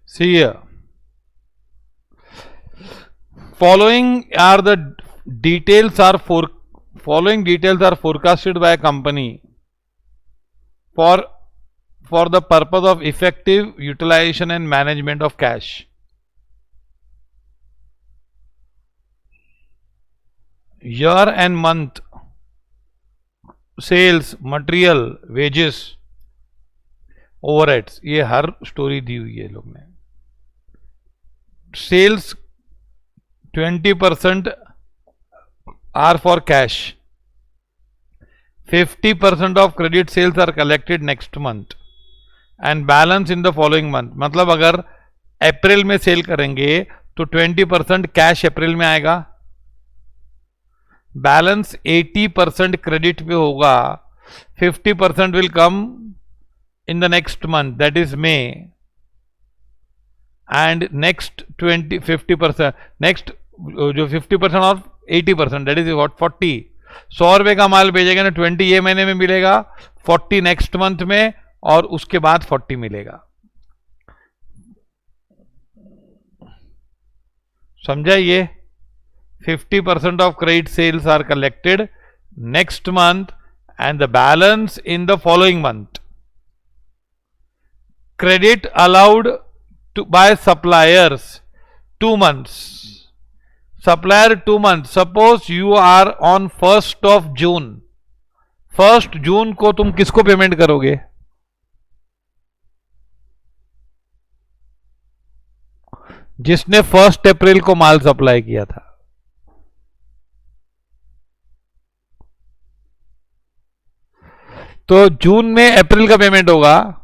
See here. Following details are forecasted by a company for the purpose of effective utilization and management of cash. Year and month sales, material, wages, overheads, ये हर story दी हुई है लोग ने. Sales 20% are for cash. 50% of credit sales are collected next month and balance in the following month. मतलब अगर अप्रैल में cell करेंगे तो 20% कैश अप्रैल में आएगा, बैलेंस 80% क्रेडिट पे होगा, 50% will come in the next month, that is may, and next 50% next जो 50% और 80% दैट इज व्हाट 40. 100 रुपए का माल भेजेगा ना, 20 ये महीने में मिलेगा, 40 नेक्स्ट मंथ में, और उसके बाद 40 मिलेगा. समझा? ये 50% of credit sales are collected next month and the balance in the following month. Credit allowed by suppliers 2 months. Supplier 2 months. Suppose you are on 1st of June. 1st जून को तुम किसको पेमेंट करोगे? जिसने 1st अप्रैल को माल supply किया था. तो जून में अप्रैल का पेमेंट होगा,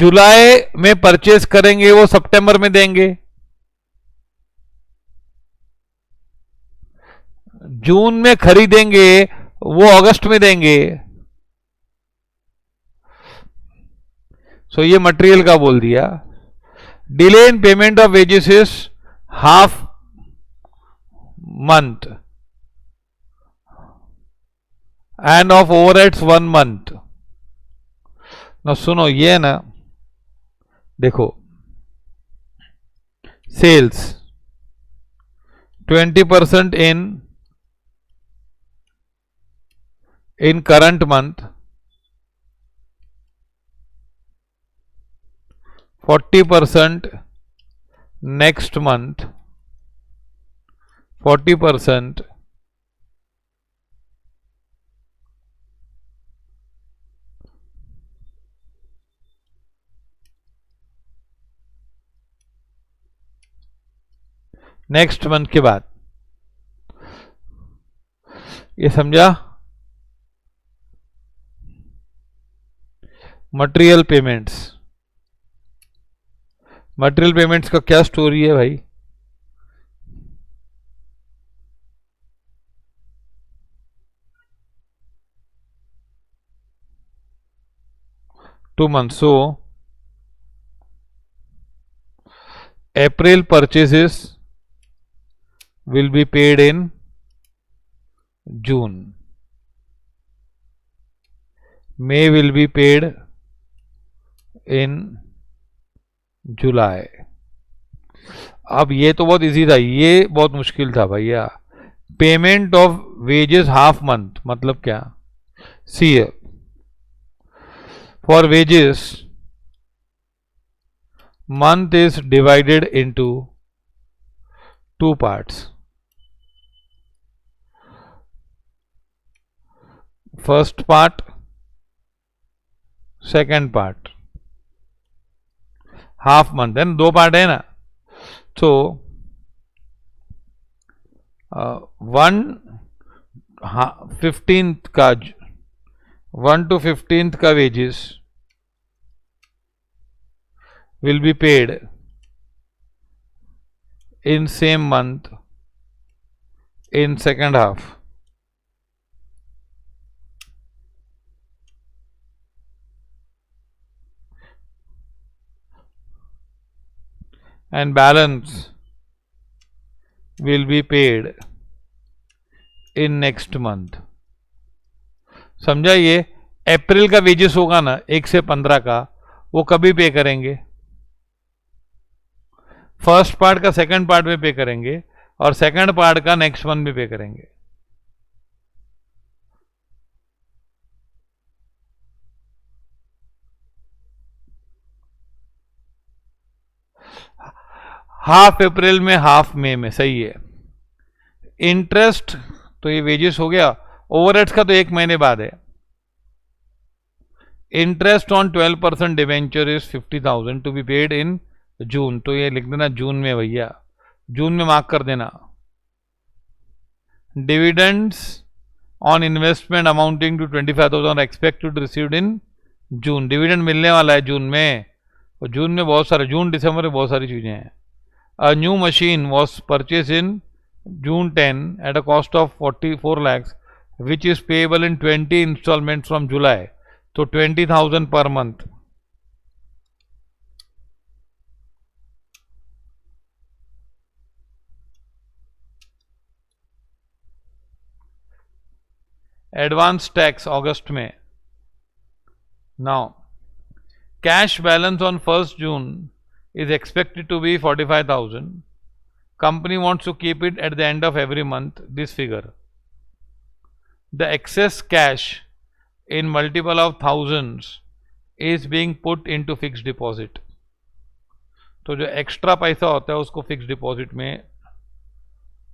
जुलाई में परचेस करेंगे वो सितंबर में देंगे, जून में खरीदेंगे वो अगस्त में देंगे. सो ये मटेरियल का बोल दिया. Delay in payment of wages is half month and of overheads 1 month. ना सुनो, ये ना देखो, sales 20% in current month, 40% next month, 40% next month के बाद. ये समझा? Material payments. मटेरियल पेमेंट्स का क्या स्टोरी है भाई? Two month. So April purchases will be paid in June. May will be paid in July. अब ये तो बहुत इजी था, ये बहुत मुश्किल था भैया. Payment of wages half month मतलब क्या? See for wages month is divided into 2 parts. First part, second part. Half month, then 2 part है ना. So 1/15 का 1 to 15th का wages will be paid in same month in second half. And balance will be paid in next month. समझा? ये अप्रैल का wages होगा ना 1 से 15 का, वो कभी पे करेंगे? फर्स्ट पार्ट का सेकंड पार्ट में पे करेंगे और सेकंड पार्ट का नेक्स्ट मंथ में पे करेंगे। हाफ अप्रैल में, हाफ मई में, सही है। इंटरेस्ट तो ये वेजेस हो गया, ओवरहेड्स का तो 1 महीने बाद है। Interest on 12% debenture is 50,000 to be paid in June, तो ये लिख देना जून में भैया, जून में मार्क कर देना। Dividends on investment amounting to 25,000 expected received in June, dividend मिलने वाला है जून में, और जून में बहुत सारे, जून दिसंबर में बहुत सारी चीजें हैं। A new machine was purchase in June 10 at a cost of 44 lakhs, which is payable in 20 installments from July. So 20,000 per month. Advance tax August में. Now, cash balance on 1st June is expected to be 45,000. Company wants to keep it at the end of every month, this figure. The excess cash in multiple of thousands is being put into fixed deposit. तो जो extra पैसा होता है उसको fix deposit में,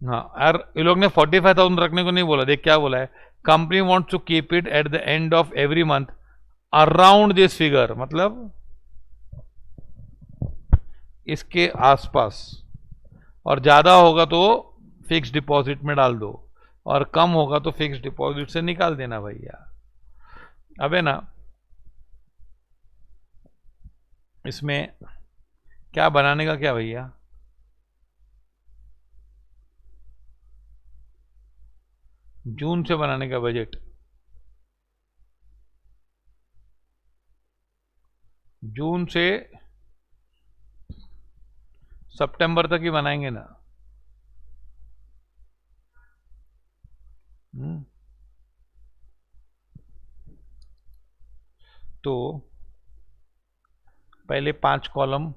हाँ यार ये लोग ने 45,000 रखने को नहीं बोला, देख क्या बोला है, company wants to keep it at the end of every month around this figure, मतलब इसके आसपास, और ज्यादा होगा तो फिक्स डिपॉजिट में डाल दो और कम होगा तो फिक्स डिपॉजिट से निकाल देना भैया। अब है ना, इसमें क्या बनाने का क्या भैया, जून से बनाने का बजट, जून से सितंबर तक ही बनाएंगे ना। तो पहले 5 कॉलम,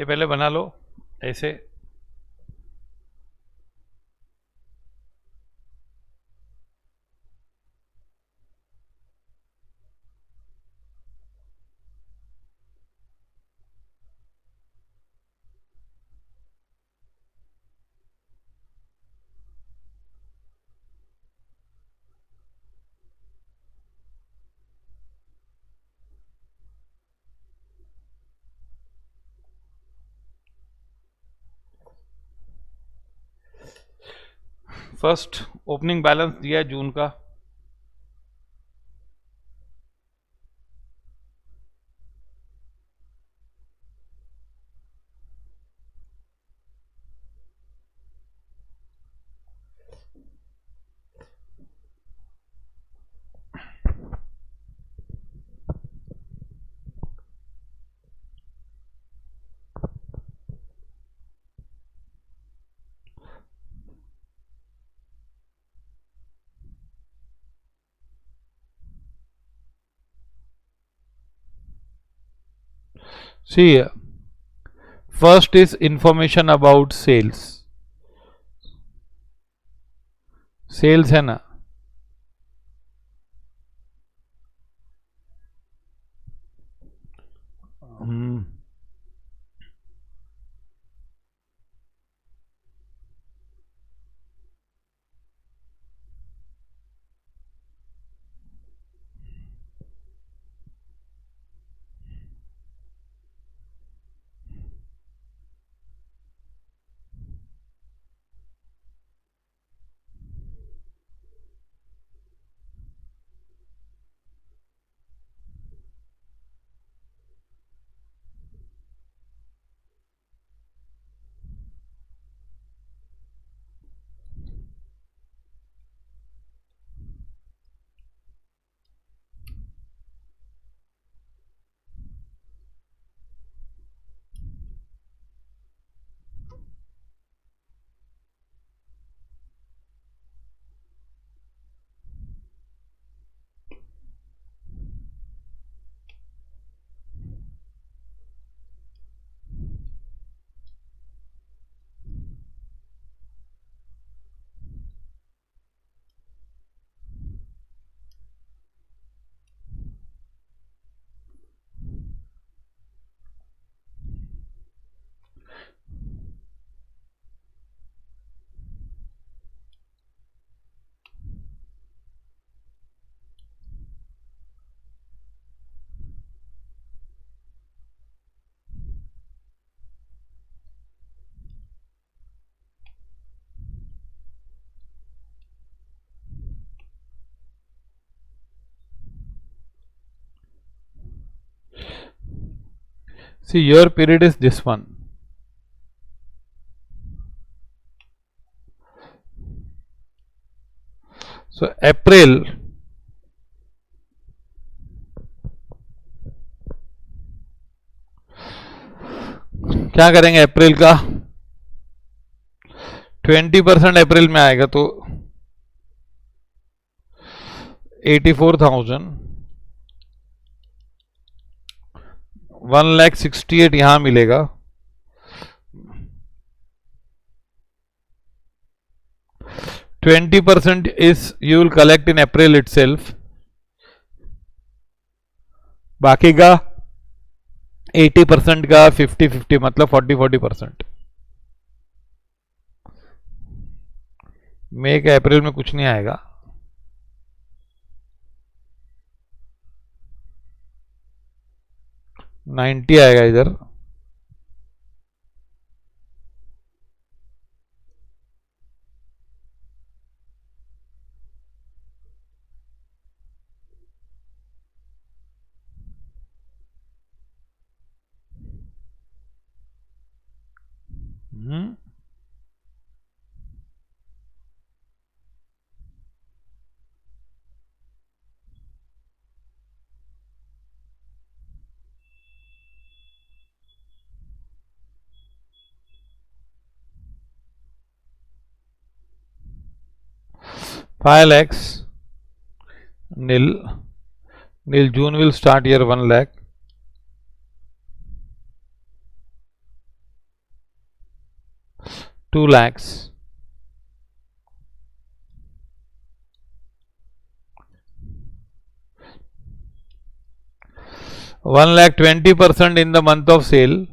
ये पहले बना लो ऐसे। फर्स्ट ओपनिंग बैलेंस दिया है जून का। See, first is information about sales. Sales है ना, see your period is this one. So April क्या करेंगे, अप्रैल का 20% अप्रैल में आएगा तो 84,000, 1,68,000 यहां मिलेगा। %20 is you will collect in April itself, बाकी का 80% का 50-50 मतलब 40-40%। मई का अप्रैल में कुछ नहीं आएगा, $90 आएगा इधर। $5 lakhs nil June will start here 1 lakh, 2 lakhs, 1 lakh 20% in the month of sale,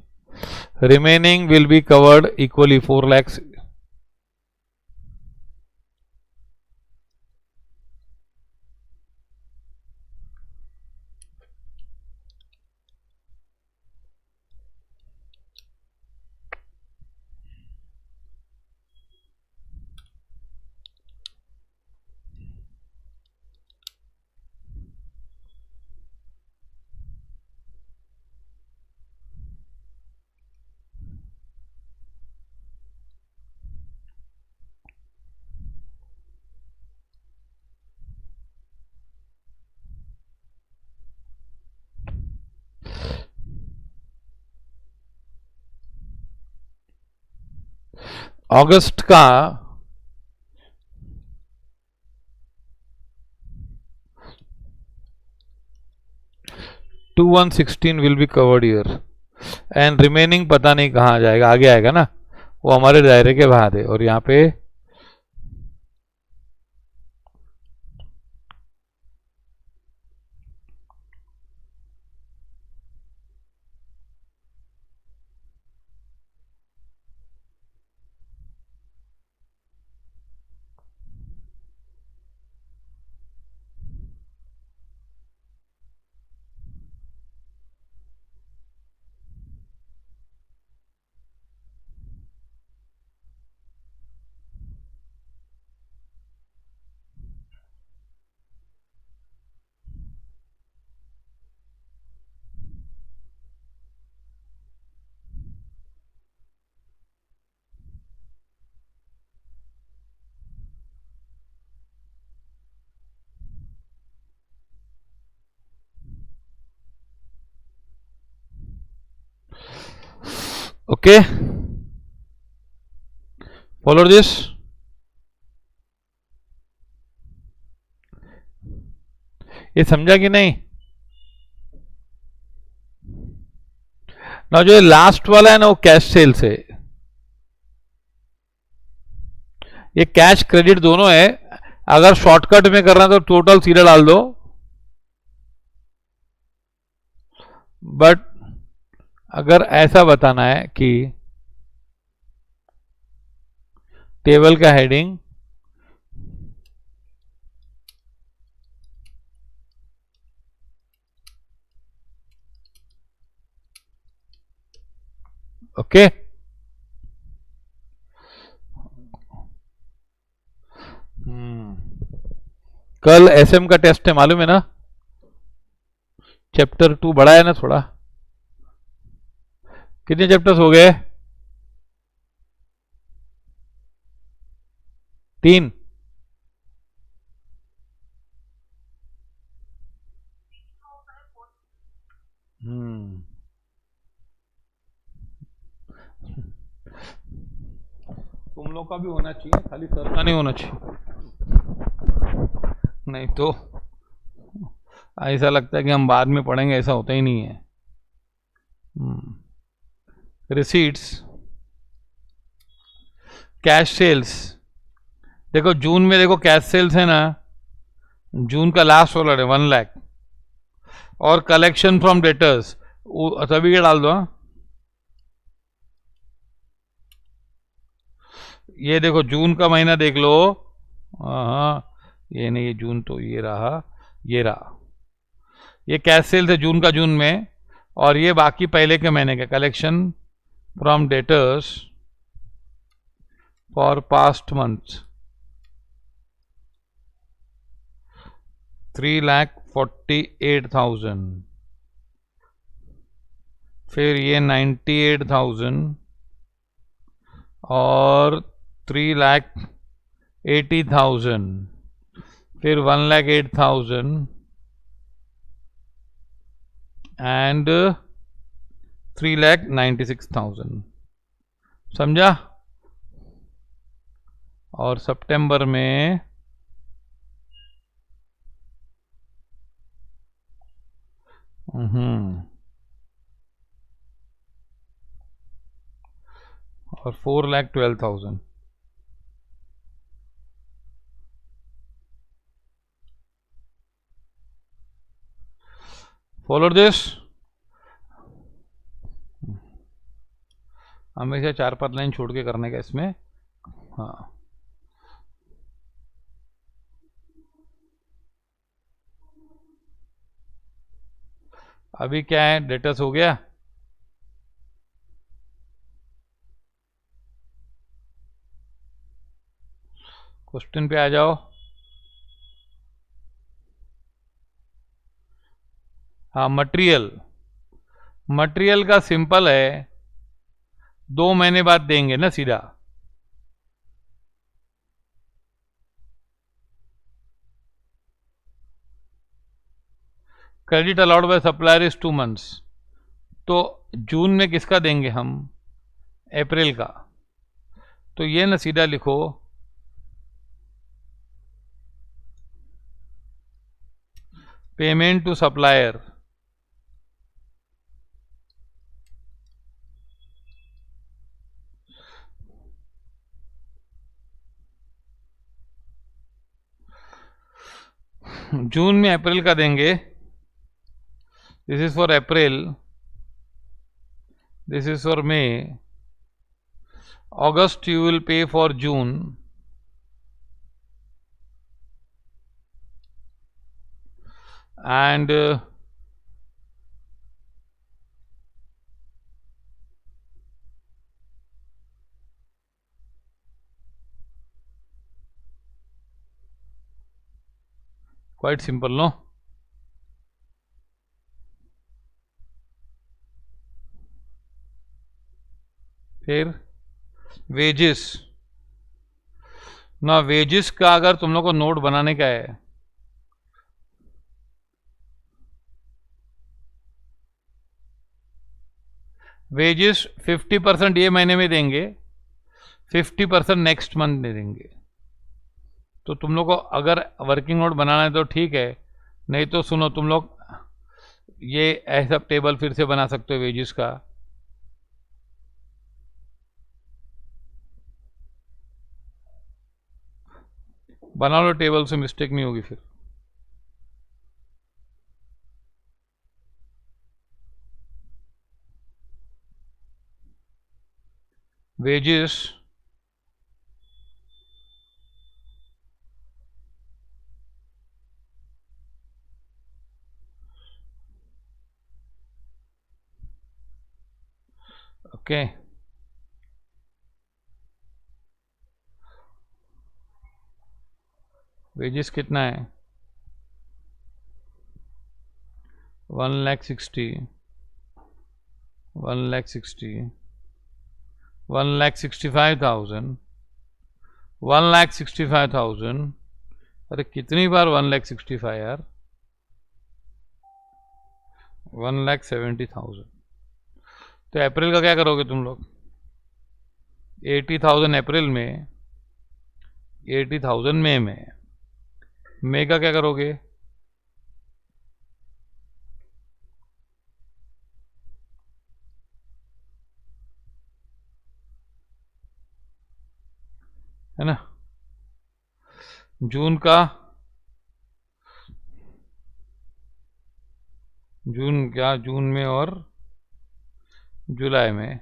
remaining will be covered equally 4 lakhs. अगस्त का 2116 will be covered year and remaining पता नहीं कहाँ जाएगा, आगे आएगा ना, वो हमारे दायरे के बाहर है। और यहाँ पे ओके, फॉलो दिस। ये समझा कि नहीं? ना जो लास्ट वाला है ना वो कैश सेल से, ये कैश क्रेडिट दोनों है। अगर शॉर्टकट में करना तो टोटल सीधा डाल दो, बट अगर ऐसा बताना है कि टेबल का हेडिंग ओके, कल एसएम का टेस्ट है मालूम है ना, चैप्टर 2 बड़ा है ना थोड़ा। कितने चैप्टर्स हो गए? 3। तुम लोग का भी होना चाहिए, खाली सर का नहीं होना चाहिए, नहीं तो ऐसा लगता है कि हम बाद में पढ़ेंगे, ऐसा होता ही नहीं है। रिसीट्स, कैश सेल्स, देखो जून में देखो कैश सेल्स है ना, जून का लास्ट वाला है 1 लाख, और कलेक्शन फ्रॉम डेटर्स सभी के डाल दो। ये देखो जून का महीना देख लो, हाँ ये नहीं, ये जून तो ये रहा, ये रहा, ये कैश सेल्स है जून का जून में, और ये बाकी पहले के महीने के collection from debtors for past month 3,48,000, फिर ये 98,000 और 3,80,000, फिर 1,08,000 एंड 3,96,000, समझा? और सितंबर में और 4,12,000. Follow this. हमेशा 4-5 लाइन छोड़ के करने का इसमें. हाँ, अभी क्या है, डेटस हो गया. क्वेश्चन पे आ जाओ. हाँ, मटेरियल. मटेरियल का सिंपल है, 2 महीने बाद देंगे ना सीधा. Credit allowed by supplier is 2 months. तो जून में किसका देंगे हम? अप्रैल का. तो ये ना सीधा लिखो, पेमेंट टू सप्लायर. जून में अप्रैल का देंगे. This is for April, this is for may. August you will पे for June, and quite simple, no? फिर वेजेस. ना वेजेस का अगर तुम लोग को नोट बनाने का है, वेजेस 50% ये महीने में देंगे, 50% नेक्स्ट मंथ दे देंगे. तो तुम लोग को अगर वर्किंग नोट बनाना है तो ठीक है, नहीं तो सुनो, तुम लोग ये ऐसा टेबल फिर से बना सकते हो वेजेस का. बना लो टेबल, से मिस्टेक नहीं होगी फिर. Wages okay. वेजेस कितना है? 1,60,000, 1,60,000, 1,65,000, 1,65,000. अरे कितनी बार 1,65,000 यार? 1,70,000. तो अप्रैल का क्या करोगे तुम लोग? 80,000 अप्रैल में, 80,000 मई में. मई का क्या करोगे? है ना. जून का, जून क्या, जून में और जुलाई में.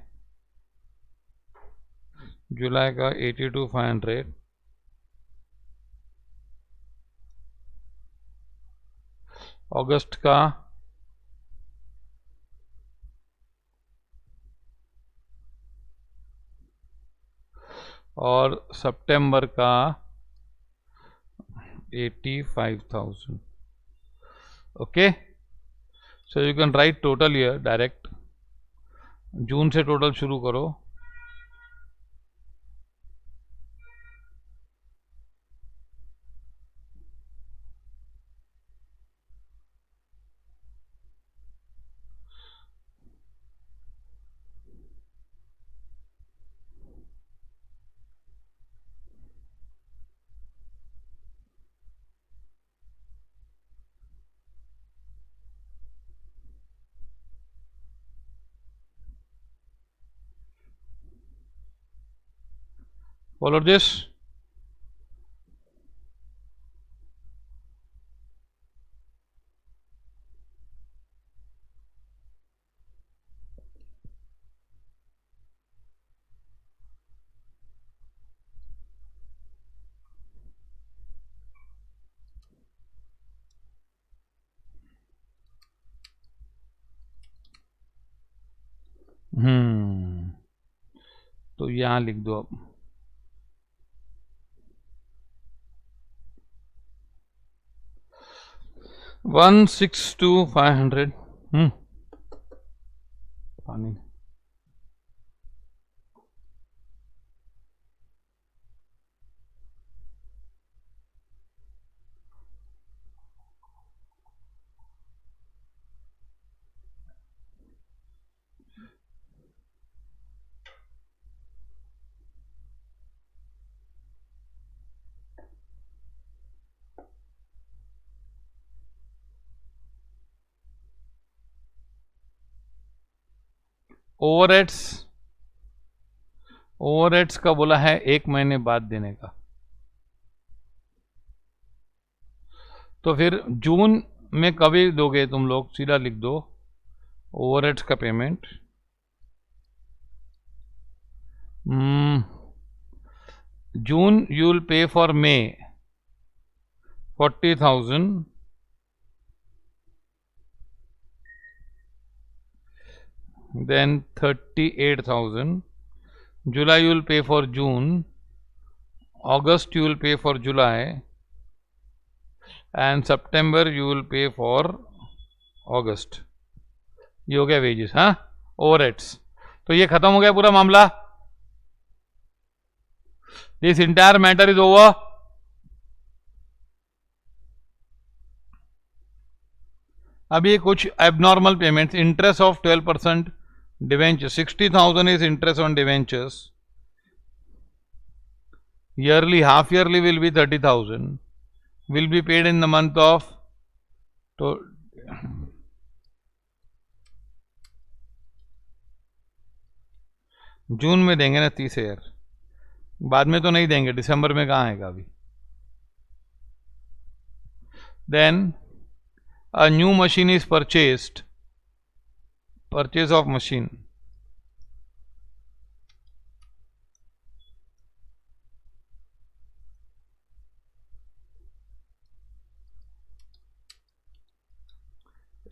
जुलाई का 82,500. अगस्त का और सितंबर का 85,000. Okay. So you can write total year direct. June से टोटल शुरू करो. Follow this. तो यहां लिख दो अब 162,500। पानी ओवरहेड्स का बोला है 1 महीने बाद देने का। तो फिर जून में कभी दोगे तुम लोग? सीधा लिख दो ओवरहेड्स का पेमेंट। जून यू विल पे for may 40,000, then 38,000. July you will pay for June, August you will pay for July, and September you will pay for August. ये हो गया वेजेस, हाँ, ओवरहेड्स। तो ये खत्म हो गया पूरा मामला। This entire matter is over. अभी कुछ abnormal payments, interest of 12%, debenture 60,000 is interest on debentures. Yearly, half yearly will be 30,000. Will be paid in the month of, तो जून में देंगे ना 30,000, बाद में तो नहीं देंगे, दिसंबर में कहाँ आएगा अभी। Then a new machine is purchased, purchase of machine,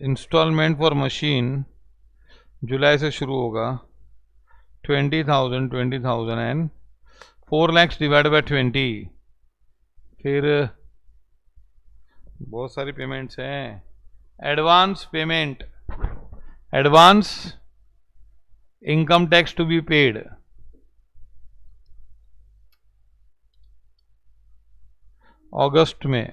installment for machine जुलाई से शुरू होगा 20,000 एंड 4 lakhs डिवाइड बाय 20। फिर बहुत सारी पेमेंट्स हैं। Advance payment, advance income tax to be paid, अगस्त में।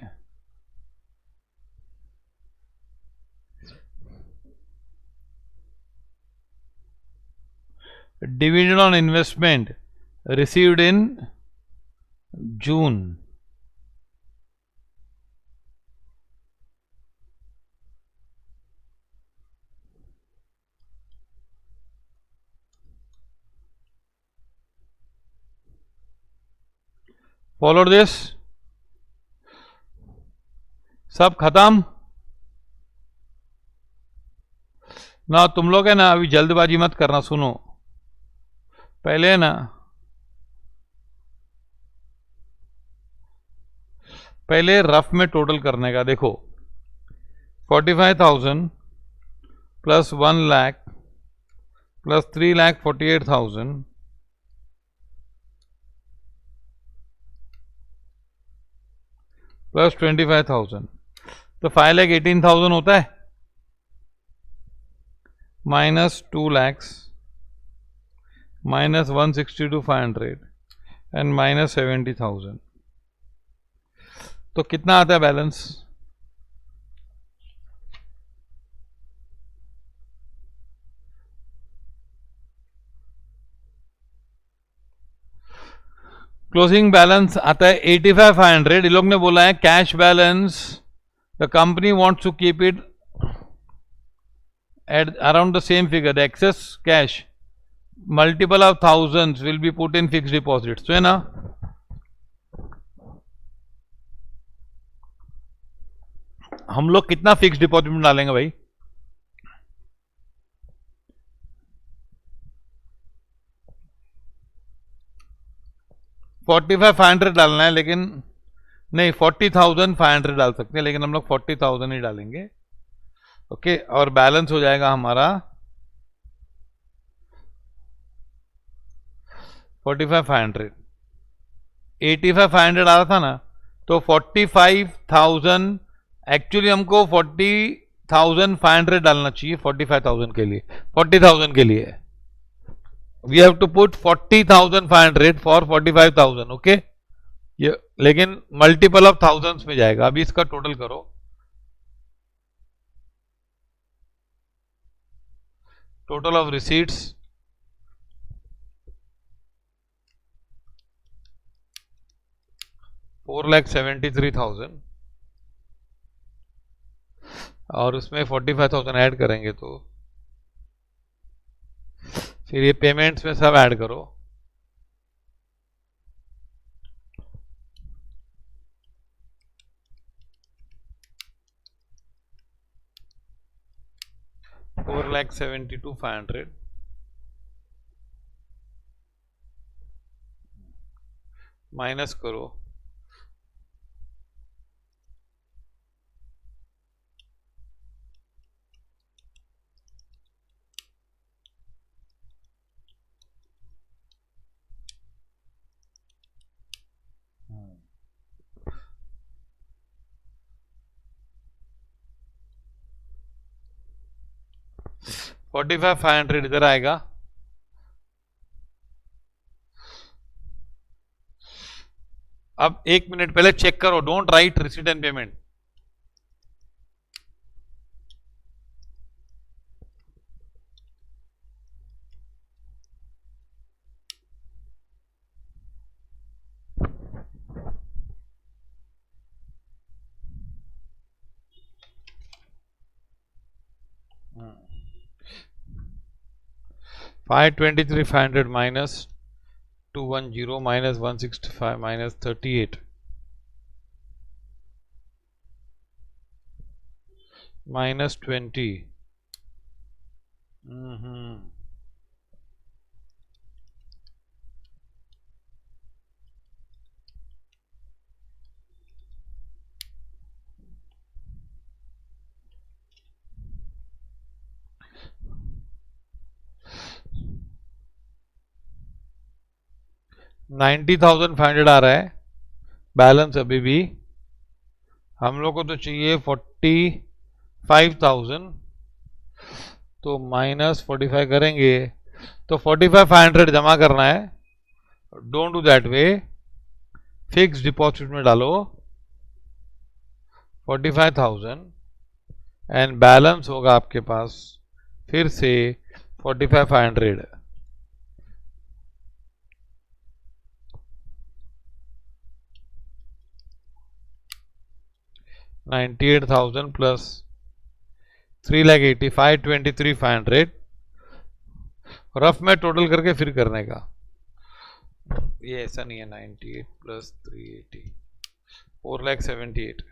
Dividend on investment received in June. Follow this, सब खत्म ना। तुम लोग है ना, अभी जल्दबाजी मत करना, सुनो पहले ना, पहले रफ में टोटल करने का। देखो 45,000 प्लस 1 लाख प्लस 3,48,000 प्लस 25,000, तो 5,18,000 होता है, minus 2 lakhs minus 162,500 and minus 70,000, तो कितना आता है बैलेंस? क्लोजिंग बैलेंस आता है 85,500। ये लोग ने बोला है cash balance, the company wants to keep it at around the same figure. The excess cash multiple of thousands will be put in fix deposit, है ना। हम लोग कितना फिक्स डिपॉजिट में डालेंगे भाई? 45,500 डालना है, लेकिन नहीं 40,500 डाल सकते हैं, लेकिन हम लोग 40,000 ही डालेंगे। ओके, और बैलेंस हो जाएगा हमारा 45,500। 85,500 आ रहा था ना, तो 45,000 एक्चुअली हमको 40,500 डालना चाहिए 45,000 के लिए, 40,000 के लिए we have to put 40,500 for 45,000। Okay, ये लेकिन मल्टीपल ऑफ थाउजेंड्स में जाएगा। अभी इसका टोटल करो, टोटल ऑफ रिसीट्स 4,73,000 और उसमें 45,000 ऐड करेंगे, तो फिर ये पेमेंट्स में सब ऐड करो। $4,72,500 माइनस करो, $45,500 इधर आएगा। अब 1 मिनट पहले चेक करो, don't write receipt and payment. $523,500 minus 210 minus 165 minus 38 minus 20। 90,500 आ रहा है बैलेंस। अभी भी हम लोग को तो चाहिए 45,000, तो माइनस 45 करेंगे तो 45,500 जमा करना है। Don't do that way, fix deposit में डालो 45,000 एंड बैलेंस होगा आपके पास फिर से 45,500। 98,000 प्लस 3,85,23,500 रफ में टोटल करके फिर करने का। ये ऐसा नहीं है, 98 प्लस 380 4,78,000।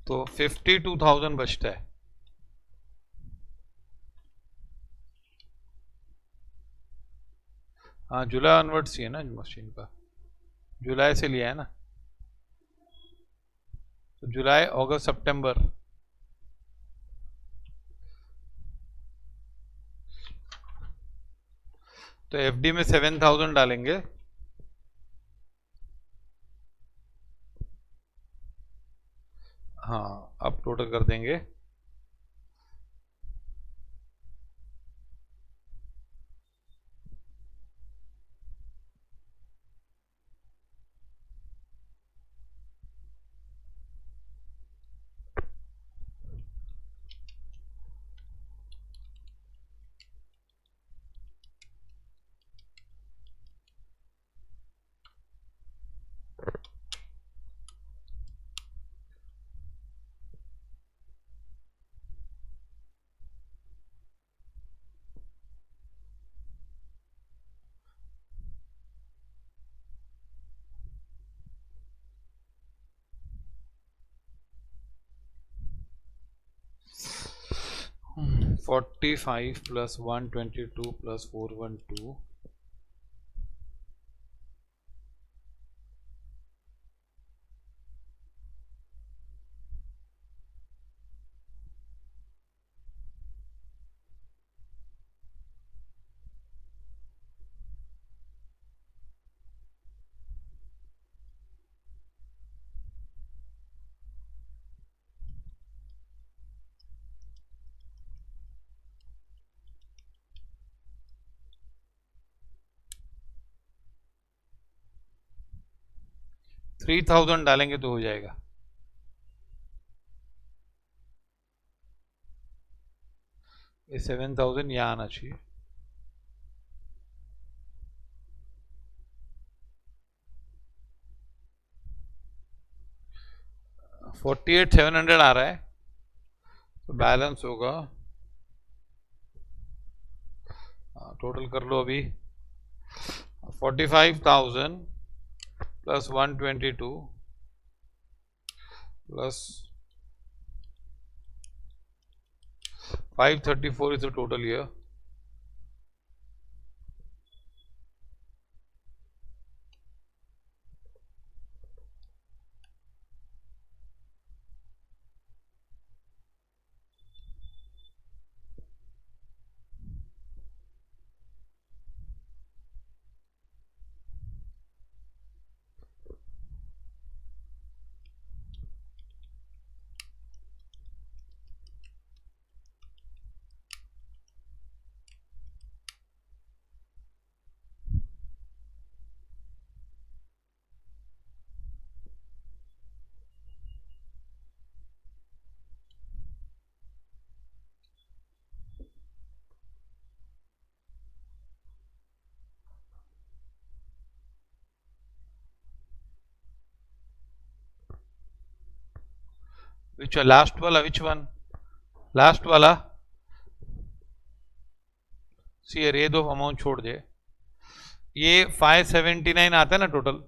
तो 52,000 बचता है। हाँ, जुलाई ऑनवर्ड्स ही है ना मशीन का, जुलाई से लिया है ना, तो जुलाई अगस्त सितंबर। तो एफडी में 7,000 डालेंगे, हाँ अब टोटल कर देंगे। Hmm, 45 plus 122 plus 412, थ्री 3,000 डालेंगे तो हो जाएगा। ये 7,000 यहाँ आना चाहिए। 48,700 आ रहा है, तो बैलेंस होगा, टोटल कर लो अभी, 45,000 plus 122 plus 534 is the total year. Which last वाला, which one? लास्ट वाला, सी ये दो अमाउंट छोड़ दे, ये 579 आता है ना total,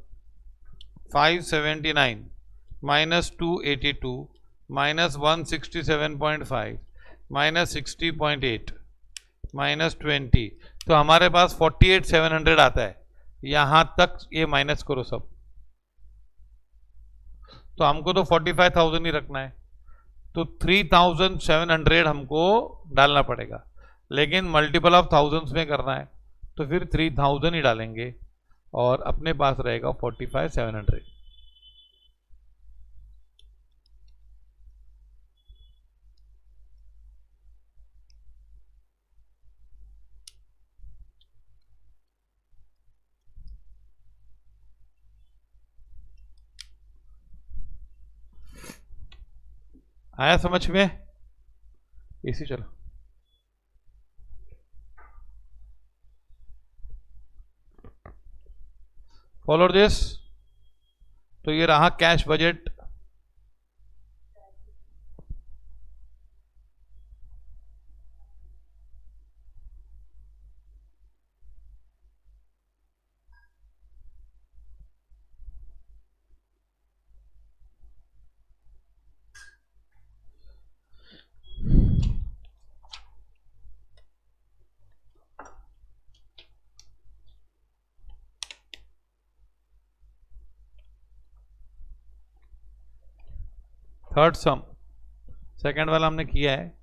579 minus 282 minus 167.5 minus 60.8 minus 20, तो हमारे पास 48,700 आता है। यहां तक ये माइनस करो सब, तो हमको तो 45,000 ही रखना है, तो 3,700 हमको डालना पड़ेगा, लेकिन मल्टीपल ऑफ थाउजेंड्स में करना है, तो फिर 3,000 ही डालेंगे और अपने पास रहेगा 45,700। आया समझ में? इसी चलो, फॉलो दिस। तो ये रहा कैश बजट, थर्ड सम, सेकंड वाला हमने किया है।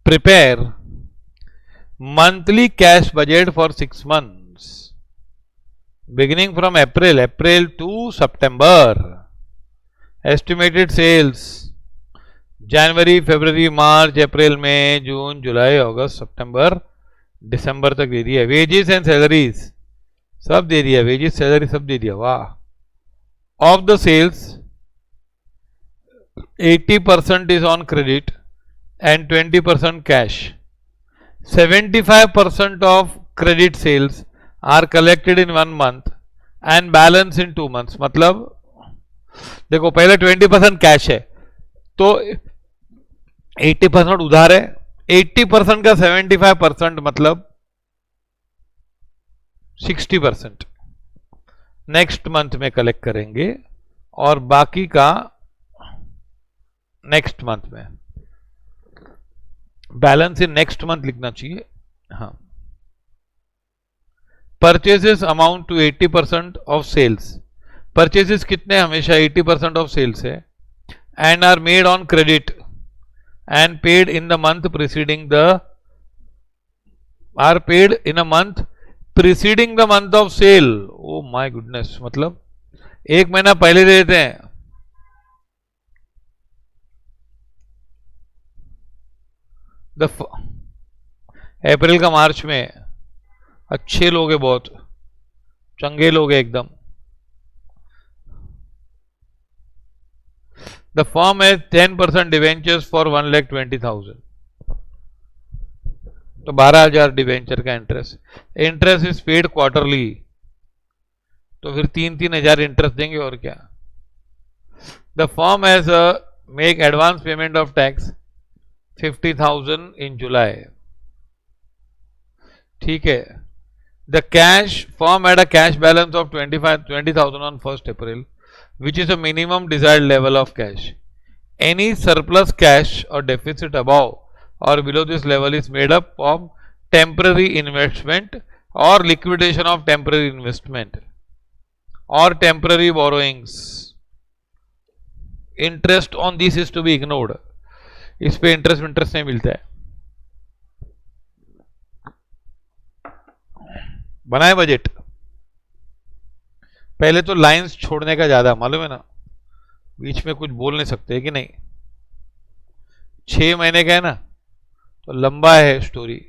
Prepare monthly cash budget for 6 months beginning from April to September. Estimated sales जनवरी, फरवरी, मार्च, अप्रैल, मई, जून, जुलाई, अगस्त, सितंबर, दिसंबर तक दे दिया। वेजेस एंड सैलरीज सब दे दिया, वेजेस सैलरी सब दे दिया। वाह। Of the sales 80% is on credit and 20% cash. 75% of credit sales are collected in 1 month and balance in 2 months. मतलब देखो पहले 20% कैश है तो 80% उधार है, 80% का 75% मतलब 60% नेक्स्ट मंथ में कलेक्ट करेंगे और बाकी का नेक्स्ट मंथ में। बैलेंस इन नेक्स्ट मंथ लिखना चाहिए। हाँ। Purchases amount to 80% of sales. Purchases कितने? हमेशा 80% ऑफ सेल्स है। And are made on credit and paid in the month preceding the are paid in a month preceding the month of sale. Oh my goodness, मतलब 1 महीना पहले दे देते हैं। अप्रैल का मार्च में अच्छे लोग हैं, बहुत चंगे लोग हैं एकदम। The firm has 10% debentures for 1,20,000, तो 12,000 डिवेंचर का इंटरेस्ट इज पेड क्वार्टरली, तो फिर 3,000 इंटरेस्ट देंगे और क्या। The firm has make advance payment of tax 50,000 in July. ठीक है। The cash firm had a cash balance of 20,000 on 1st April, which is a minimum desired level of cash. Any surplus cash or deficit above or below this level is made up of temporary investment or liquidation of temporary investment or temporary borrowings. Interest on this is to be ignored. इस पे interest नहीं मिलता है। बनाए budget. पहले तो lines छोड़ने का ज्यादा, मालूम है ना, बीच में कुछ बोल नहीं सकते कि नहीं। 6 महीने का है ना, तो लंबा है स्टोरी।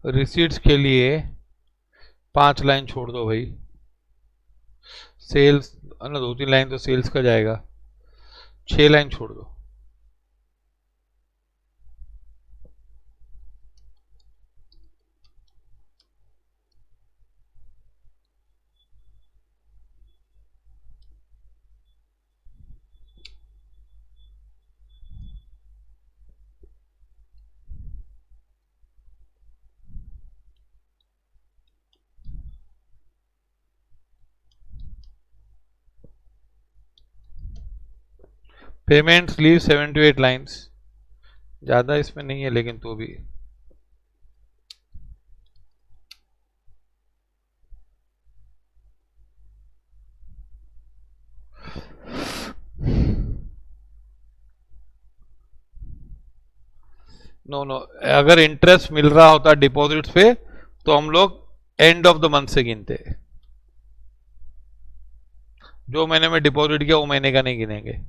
रिसीट्स के लिए 5 लाइन छोड़ दो भाई। सेल्स ना 2-3 लाइन तो सेल्स का जाएगा, 6 लाइन छोड़ दो। Payments leave 7 to 8 lines. ज़्यादा इसमें नहीं है लेकिन तो भी। नो नो, अगर इंटरेस्ट मिल रहा होता डिपॉजिट्स पे तो हम लोग एंड ऑफ द मंथ से गिनते। जो महीने में डिपॉजिट किया वो महीने का नहीं गिनेंगे।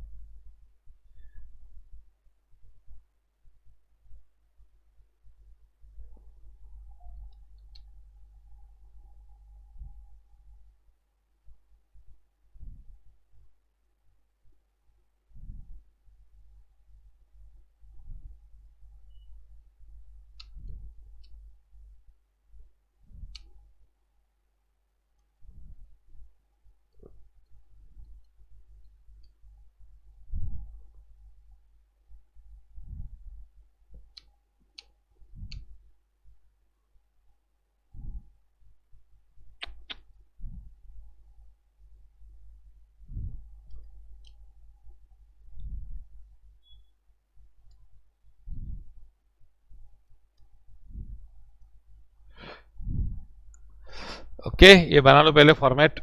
ओके, ये बना लो पहले फॉर्मेट।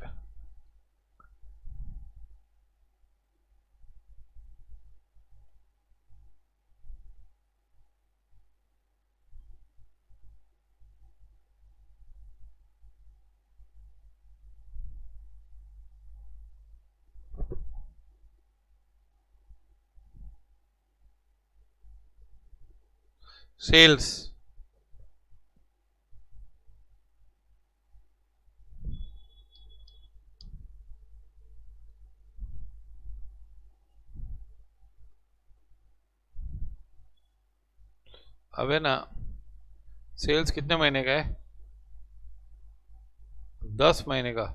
सेल्स, अब है ना, सेल्स कितने महीने का है? 10 महीने का।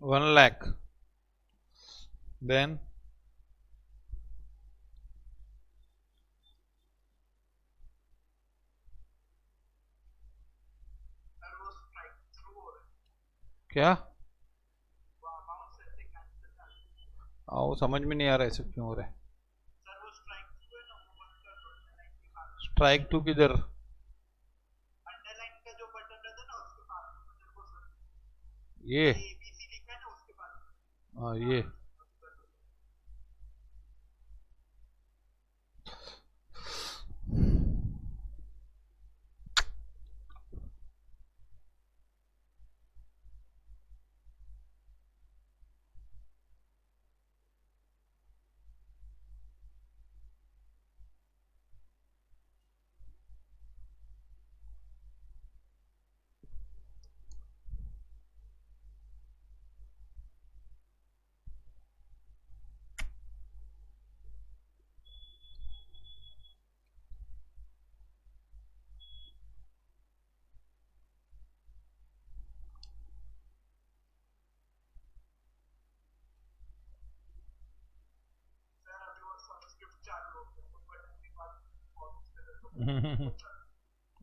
1 lakh, then क्या आओ, समझ में नहीं आ रहा ऐसे क्यों हो रहा है। स्ट्राइक टू किधर? ये हाँ ये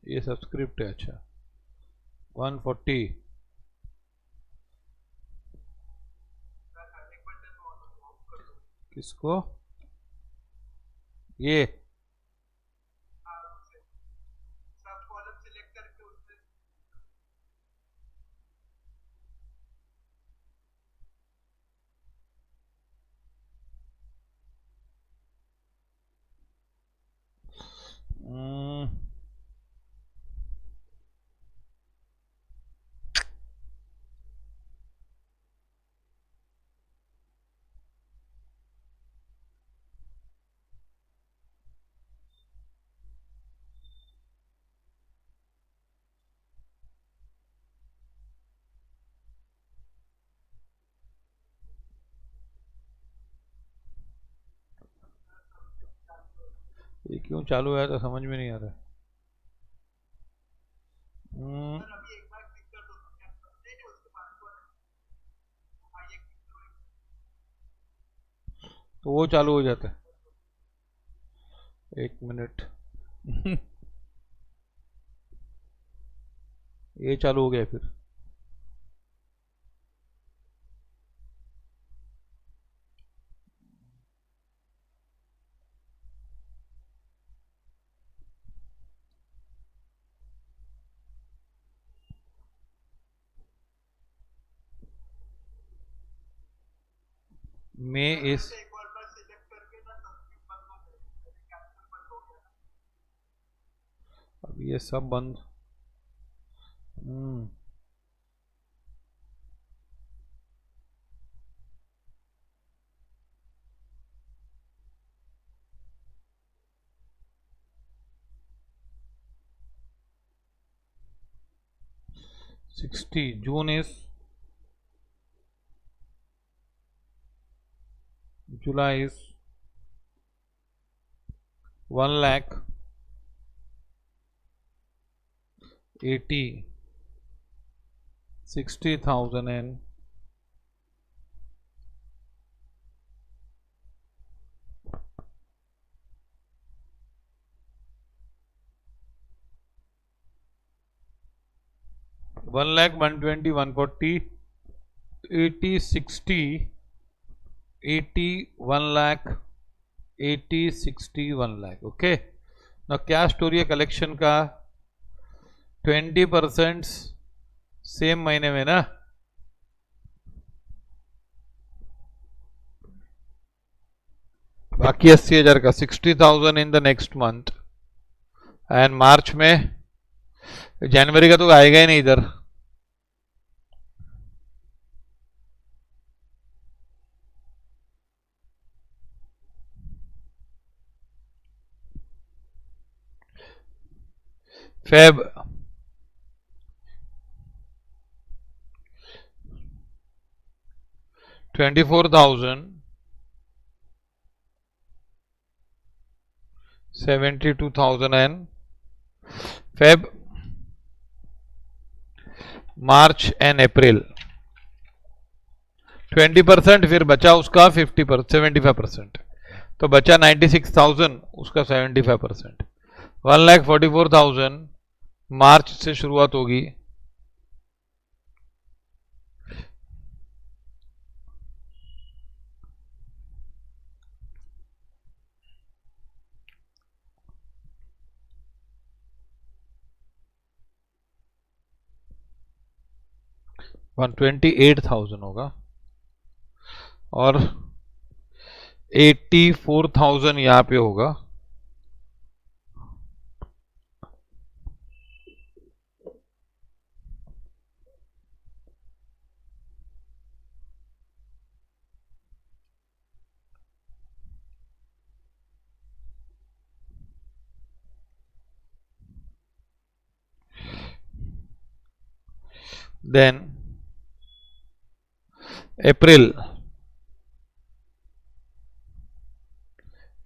ये सब्सक्रिप्ट है। अच्छा 140 किसको? ये ये क्यों चालू है तो समझ में नहीं आ रहा है। तो वो चालू हो जाता है। एक मिनट ये चालू हो गया फिर। मे इस अब ये सब बंद। 60 June is July is 1 lakh 60,000 and 1 lakh 120 140 80 60 80 1 lakh 80 60 1 lakh। Okay ना क्या स्टोरी है कलेक्शन का? 20% सेम महीने में ना, बाकी 80,000 का 60,000 in the next month and March में। जनवरी का तो आएगा ही नहीं इधर। Feb 24,000 72,000 and Feb March and April 20%, फिर बचा उसका 75%, तो बचा 96,000, उसका 75%, 1,44,000 मार्च से शुरुआत होगी। वन 28,000 होगा और 84,000 यहाँ पे होगा। Then April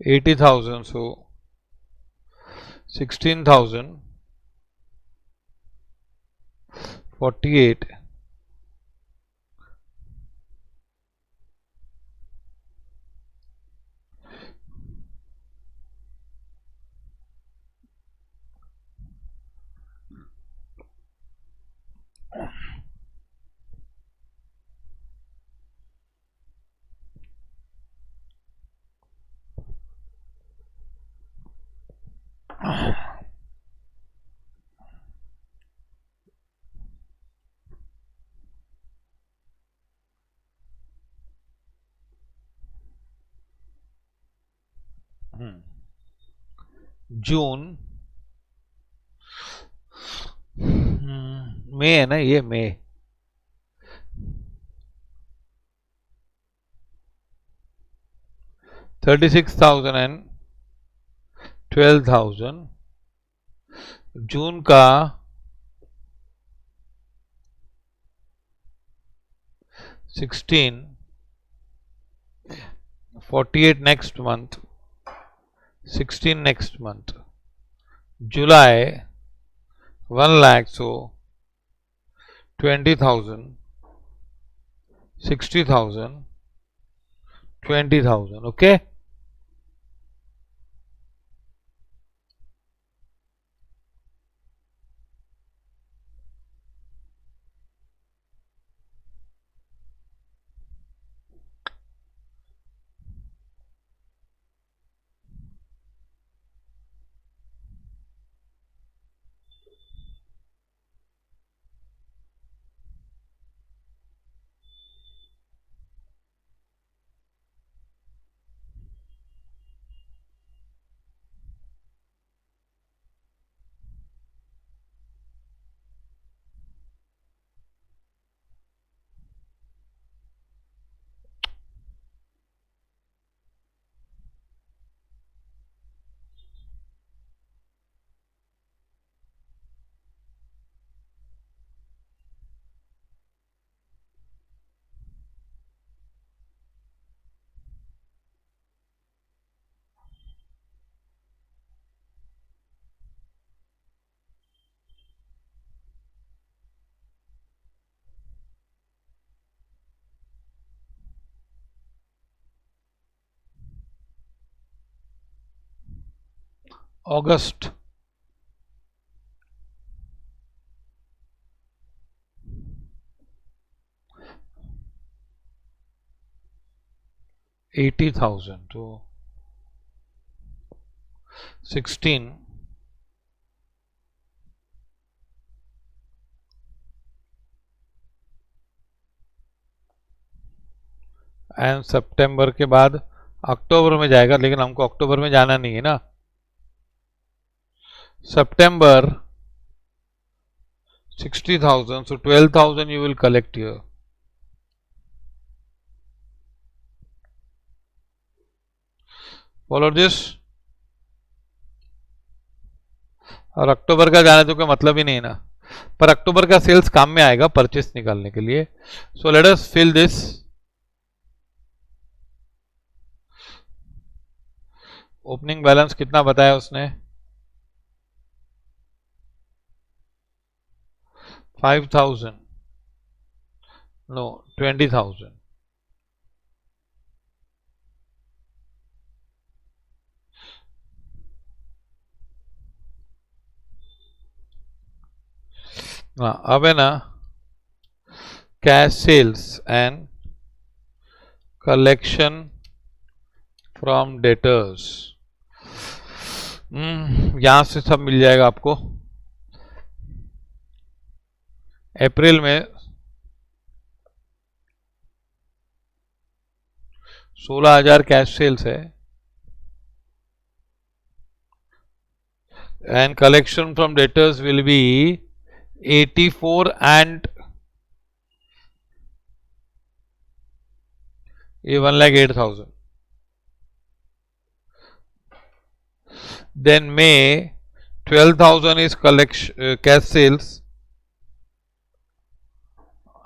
80,000, so 16,048, जून, मई है ना, ये मई, 36,000 एंड 12,000, जून का 16, 48 नेक्स्ट मंथ, 16 नेक्स्ट मंथ, जुलाई 1 लाख, so 20,000, 60,000, 20,000, okay? अगस्त, 80,000, तो 16, एंड सितंबर के बाद अक्टूबर में जाएगा, लेकिन हमको अक्टूबर में जाना नहीं है ना। सितंबर 60,000, so 12,000 you will collect here. Follow this? और अक्टूबर का जाने तो कोई मतलब ही नहीं है ना, पर अक्टूबर का सेल्स काम में आएगा परचेस निकालने के लिए। So let us fill this. Opening balance कितना बताया उसने? 5,000, नो 20,000, हाँ अब है ना, cash sales and collection from debtors, यहां से सब मिल जाएगा आपको। अप्रैल में 16,000 कैश सेल्स है and collection from debtors will be 84 and ये 1,08,000. Then May 12,000 is collection cash sales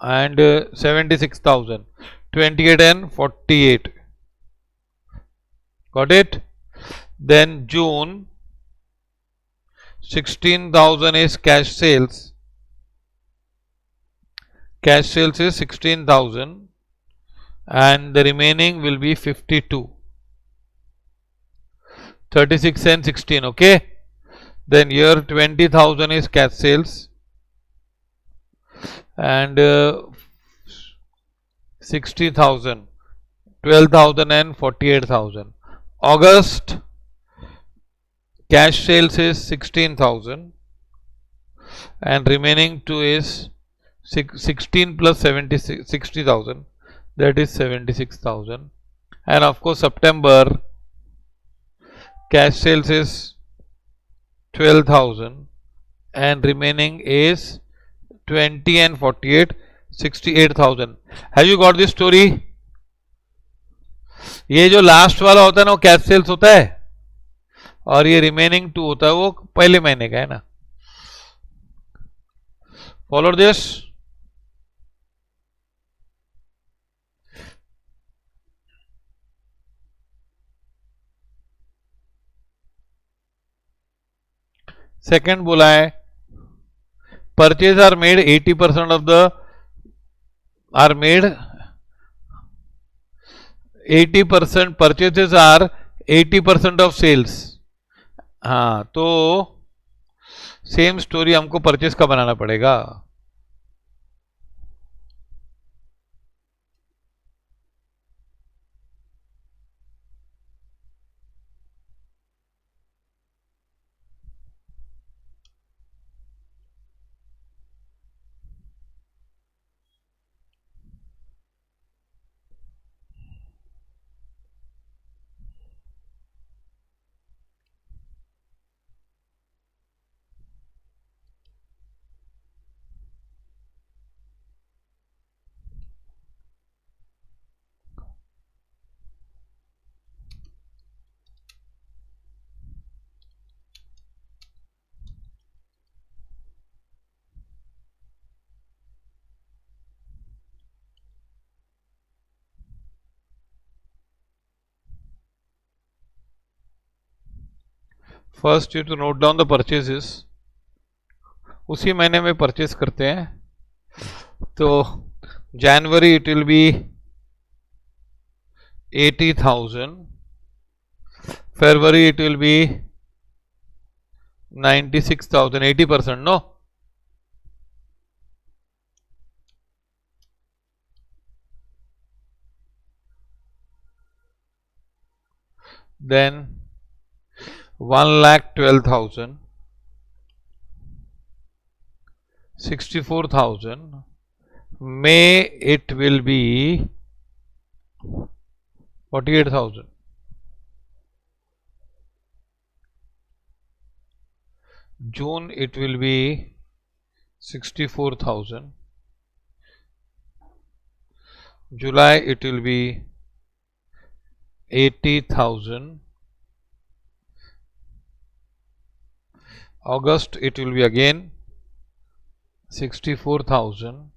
and 76,000, 28 and 48. Got it? Then June 16,000 is cash sales. Cash sales is 16,000 and the remaining will be 52. 36 and 16, okay? Then here 20,000 is cash sales and 60,000, 12,000 and 48,000. August cash sales is 16,000 and remaining 2 is 16 plus 60,000, that is 76,000. And of course September cash sales is 12,000 and remaining is 20 and 48, 68,000. Have you got this story? ये जो last वाला होता है ना वो cash sales होता है और ये रिमेनिंग 2 होता है वो पहले महीने का है ना। Follow this. सेकंड बोला है purchase are made 80% of the are made 80% purchases are 80% of sales। हाँ तो सेम स्टोरी हमको परचेस का बनाना पड़ेगा। First you to note down the purchases, उसी महीने में परचेस करते हैं। तो January it will be 80,000, February it will be 96,000, 80% no. Then 1,12,000, 64,000. May it will be 48,000. June it will be 64,000. July it will be 80,000. August it will be again 64,000,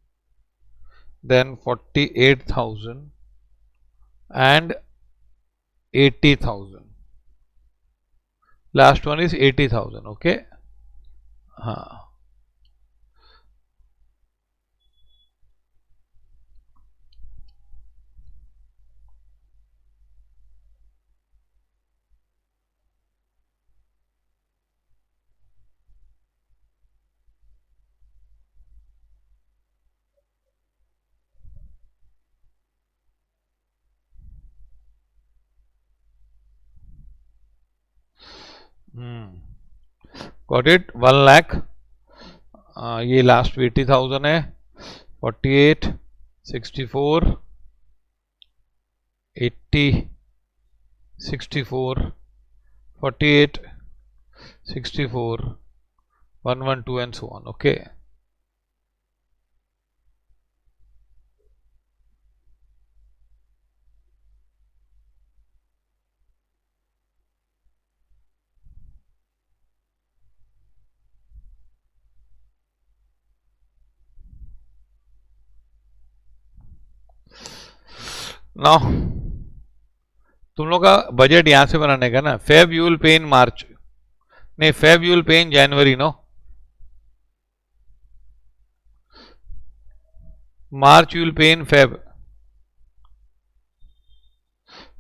then 48,000 and 80,000. Last one is 80,000, okay? हाँ got it 1 lakh. ये last 80,000 है। 48 64 80 64 48 64 112 and so on. Okay. Now तुम लोग का budget यहां से बनाने का ना, फेब यू विल पे इन मार्च, नहीं Feb you will pay in January, no March you will pay in Feb,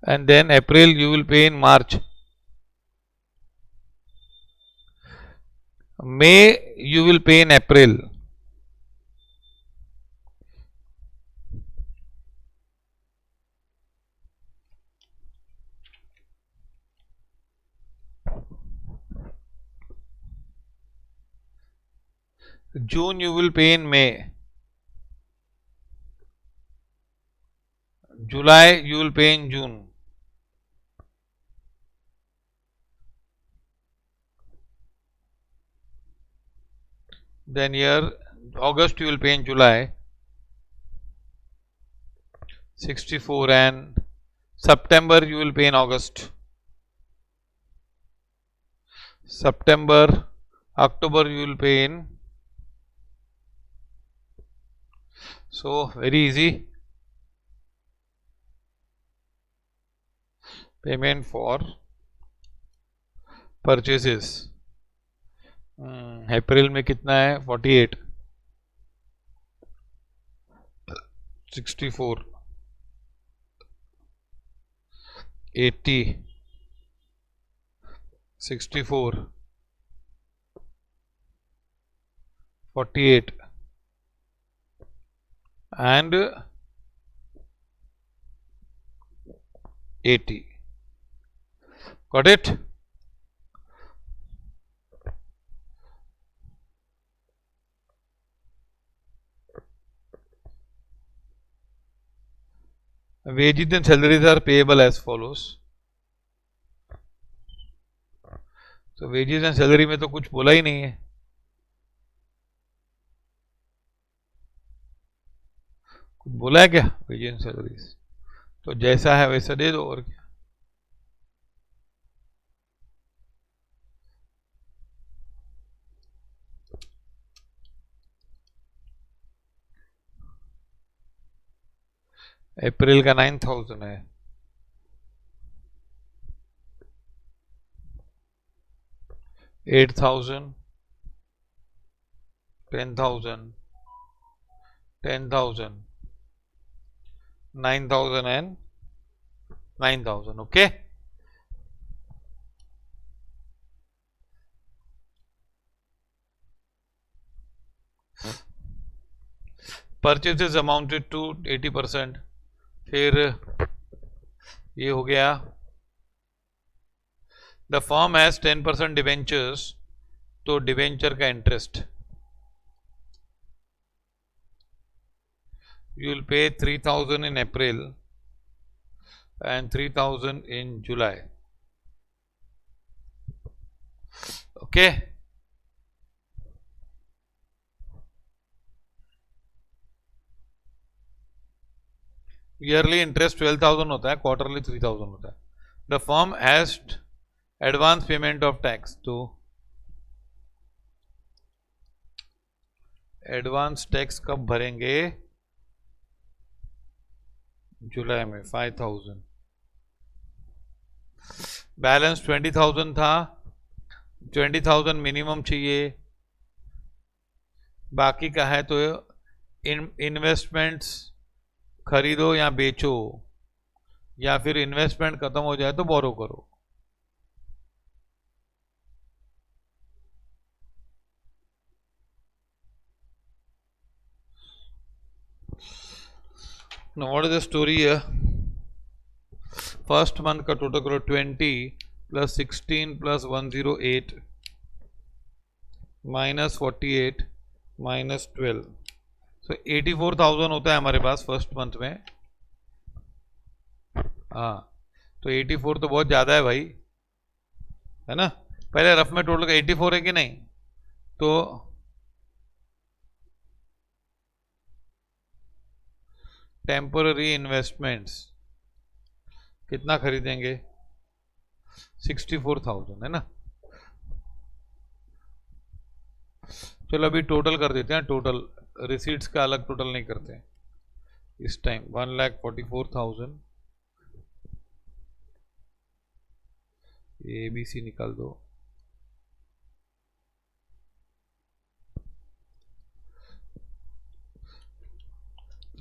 and then April you will pay in March. May you will pay in April. June you will pay in May. July you will pay in June. Then here August you will pay in July 64, and September you will pay in August. September, October you will pay in. So very easy. Payment for purchases. अप्रैल में कितना है 48 64 80 64 48 and 80. Got it? Wages and salaries are payable as follows. तो wages and salary में तो कुछ बोला ही नहीं है, कुछ बोला है क्या वेजेस एंड सैलरीज? तो जैसा है वैसा दे दो, और क्या। अप्रैल का 9,000 है, 8,000 10,000 10,000 9,000 and 9,000. Okay. Purchases amounted to 80%. फिर ये हो गया, द फर्म हैज 10% डिवेंचर्स, तो डिवेंचर का इंटरेस्ट यू विल पे 3,000 इन अप्रैल and 3,000 in July. Okay. Yearly interest 12,000 होता है, क्वार्टरली 3,000 होता है. The firm has advance payment of tax, तो एडवांस टैक्स कब भरेंगे? जुलाई में 5,000. बैलेंस 20,000 था, 20,000 मिनिमम चाहिए, बाकी का है तो इन्वेस्टमेंट्स खरीदो या बेचो, या फिर इन्वेस्टमेंट खत्म हो जाए तो बोरो करो. Now what is the story here? First month का टोटल करो 20 प्लस 16 प्लस 108 माइनस 48 माइनस 12, सो 84,000 होता है हमारे पास फर्स्ट मंथ में। हाँ, तो 84 तो बहुत ज़्यादा है भाई, है ना। पहले रफ में टोटल का 84 है कि नहीं, तो टेम्पोररी इन्वेस्टमेंट्स कितना खरीदेंगे, 64,000 है ना। चलो अभी टोटल कर देते हैं, टोटल रिसीट्स का अलग टोटल नहीं करते हैं इस टाइम। 1,44,000, ए बी सी निकाल दो,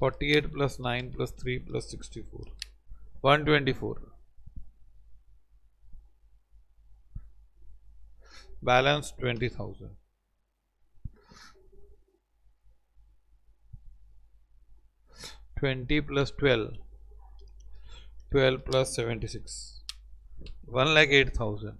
48 plus 9 plus 3 plus 64, 124, balance 20,000। 20 plus 12, 12 plus 76, 1,08,000।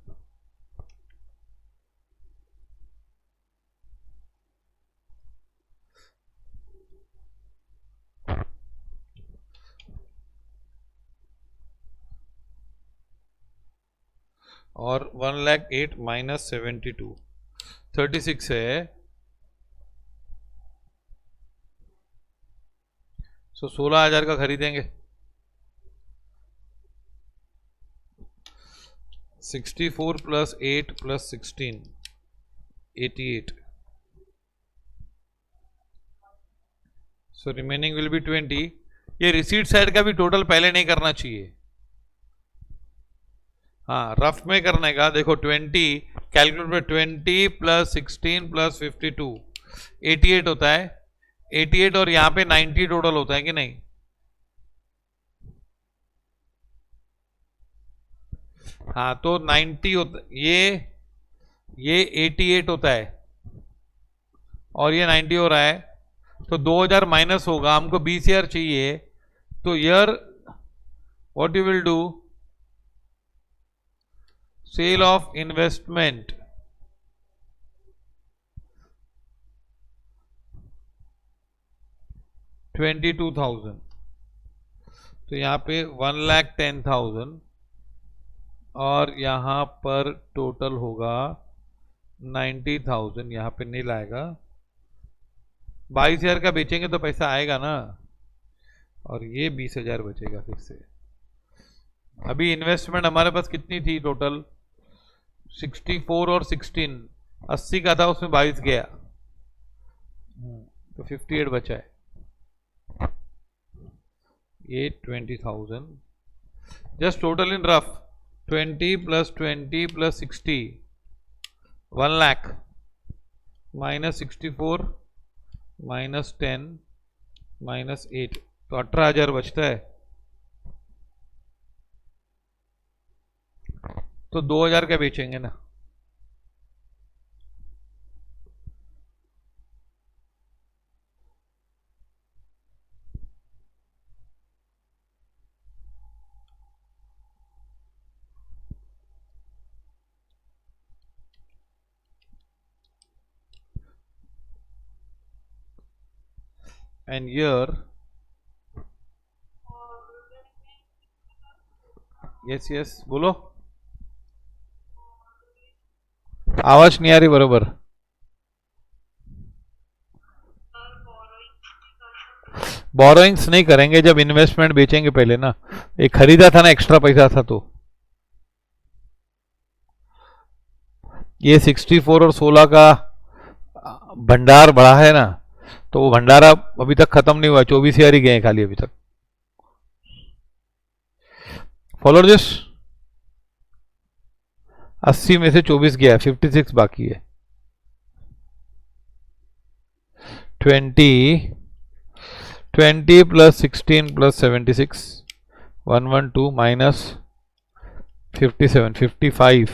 और 1,08,000 माइनस 72, 36 है। सो 16,000 का खरीदेंगे। 64 plus 8 plus 16, 88, so remaining will be 20। ये रिसीट साइड का भी टोटल पहले नहीं करना चाहिए, हाँ रफ में करने का। देखो 20 कैलकुलेट में 20 प्लस 16 प्लस 52, 88 होता है, 88 और यहाँ पे 90 टोटल होता है कि नहीं। हाँ तो 90 होता, ये 88 होता है और ये 90 हो रहा है, तो 2,000 माइनस होगा, हमको 20,000 चाहिए। तो year what you will do, sale of investment 22,000, तो यहाँ पे 1,10,000 और यहाँ पर टोटल होगा 90,000, यहाँ पे नहीं लाएगा। 22,000 का बेचेंगे तो पैसा आएगा ना, और ये 20,000 बचेगा फिर से। अभी इन्वेस्टमेंट हमारे पास कितनी थी टोटल, 64 और 16, 80 का था, उसमें 22 गया, तो 58 बचा है। ये 20,000, just total in rough, 20 plus 20 plus 60, 1 lakh minus 64 minus 10 minus 8, तो 18,000 बचता है। तो 2,000 का बेचेंगे ना, एंड ईयर, यस यस बोलो, आवाज नहीं आ रही बरोबर। बोरोइंग्स नहीं करेंगे, जब इन्वेस्टमेंट बेचेंगे पहले ना, एक खरीदा था ना एक्स्ट्रा पैसा था, तो ये 64 और 16 का भंडार बढ़ा है ना, तो वो भंडारा अभी तक खत्म नहीं हुआ, 24,000 ही गए हैं खाली अभी तक। फॉलो दिस, 80 में से 24 गया है, 56 बाकी है। 20 प्लस 16 प्लस 76, 112 माइनस 57, 55,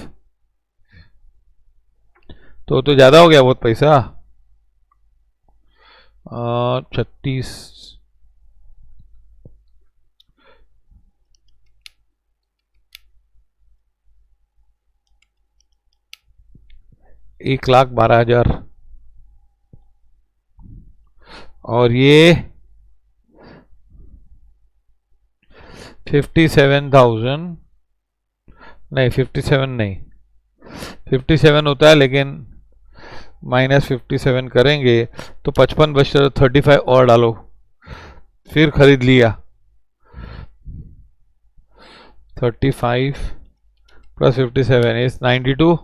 तो ज्यादा हो गया बहुत पैसा, 36, 1,12,000 और ये 57,000 नहीं 57 नहीं 57 होता है लेकिन -57 करेंगे तो 55 बचता 35 और डालो फिर खरीद लिया 35 + 57 इज 92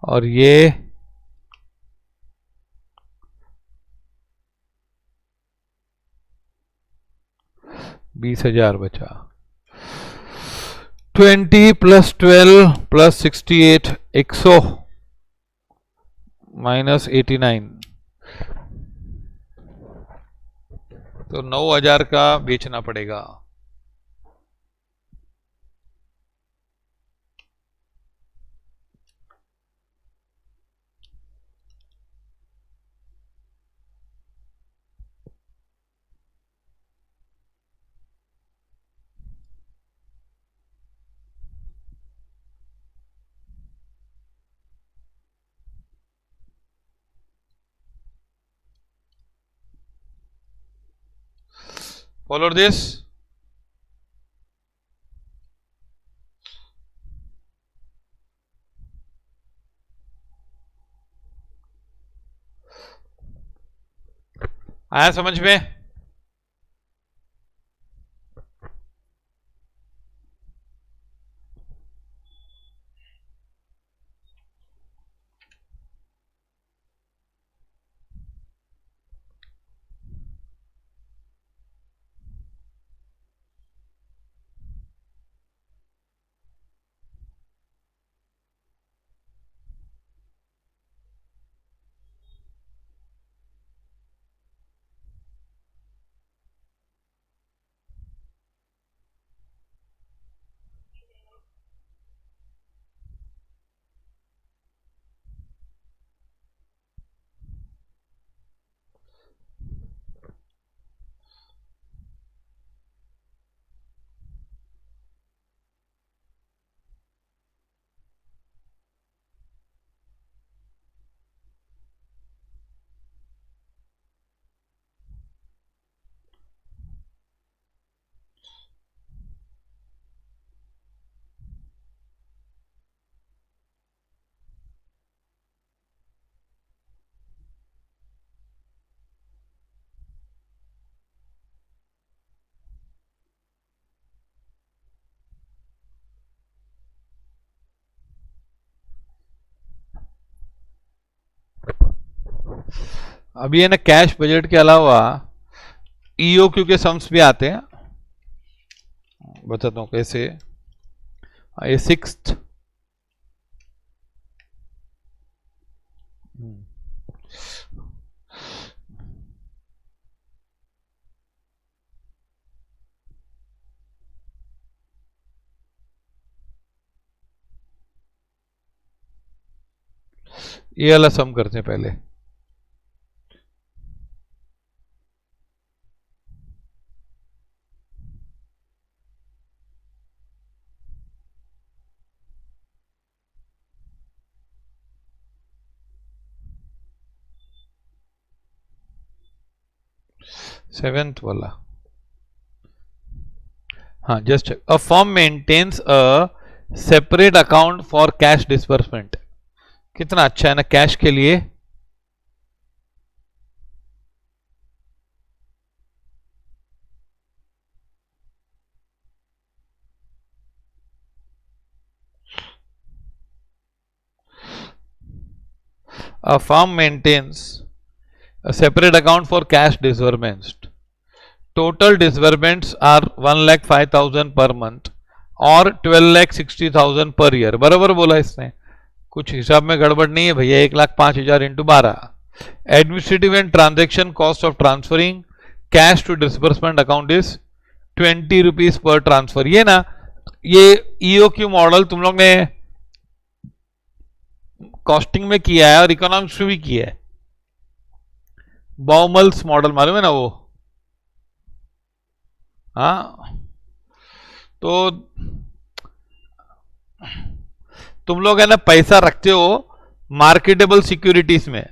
और ये 20,000 बचा 20 + 12 + 68 100 -89 तो 9,000 का बेचना पड़ेगा। Follow this. आया समझ में? अभी है ना कैश बजट के अलावा ईओक्यू के सम्स भी आते हैं, बताता हूँ कैसे। ये 6th ये वाला सम करते हैं पहले। सेवेंथ वाला, हाँ just a firm maintains a separate account for cash disbursement. कितना अच्छा है ना कैश के लिए। A firm maintains a separate account for cash disbursements. Total disbursements are 1,05,000 per month और 12,60,000 per year। बराबर बोला इसने, कुछ हिसाब में गड़बड़ नहीं है भैया। 1,05,000 × 12। Administrative and transaction cost of transferring cash to disbursement account is 20 rupees per transfer. ये ना ये ईओक्यू मॉडल तुम लोग ने कॉस्टिंग में किया है और इकोनॉमिक्स में भी किया है। बाउमल्स मॉडल मालूम है ना वो? हाँ, तो तुम लोग है ना पैसा रखते हो मार्केटेबल सिक्योरिटीज में,